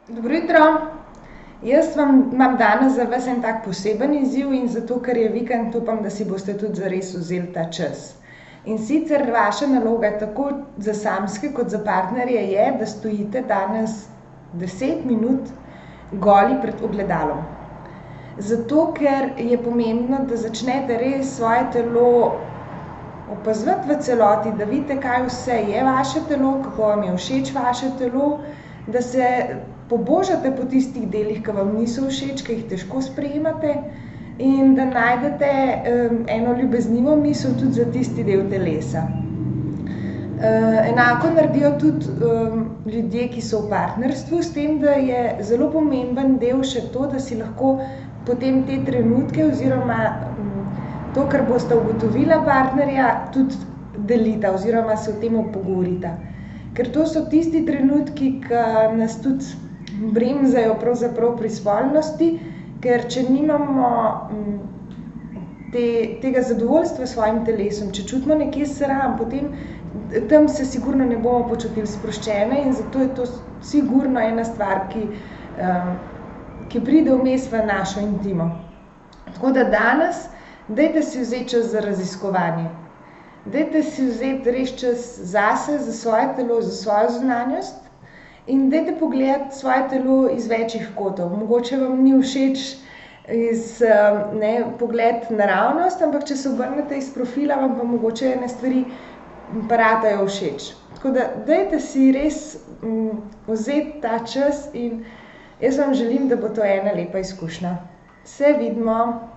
Dobro jutro. Jaz imam danes za vas en tak poseben izziv in zato, ker je vikend, upam, da si boste tudi zares vzeli ta čas. In sicer vaša naloga tako za samske kot za partnerje je, da stojite danes 10 minut goli pred ogledalom. Zato, ker je pomembno, da začnete res svoje telo opazovati v celoti, da vidite, kaj vse je vaše telo, kako vam je všeč vaše telo, da se pobožate po tistih delih, ki vam niso všeč, ki jih težko sprejemate, in da najdete eno ljubeznivo misel tudi za tisti del telesa. Enako naredijo tudi ljudje, ki so v partnerstvu, s tem, da je zelo pomemben del še to, da si lahko potem te trenutke oziroma to, kar boste ugotovila partnerja, tudi delita oziroma se o tem pogovorita. Ker to so tisti trenutki, ki nas tudi bremzajo pravzaprav pri spolnosti, ker če nimamo tega zadovoljstva s svojim telesom, če čutimo nekje sram, potem tam se sigurno ne bomo počutili sproščene in zato je to sigurno ena stvar, ki pride vmes v našo intimo. Tako da danes dajte si vzeti čas za raziskovanje. Dajte si vzeti res čas zase, za svoje telo, za svojo zunanjost in dajte pogledati svoje telo iz večjih kotov. Mogoče vam ni všeč pogled naravnost, ampak če se obrnete iz profila, vam pa mogoče ene stvari pa ratajo všeč. Tako da dajte si res vzeti ta čas in jaz vam želim, da bo to ena lepa izkušnja. Se vidimo!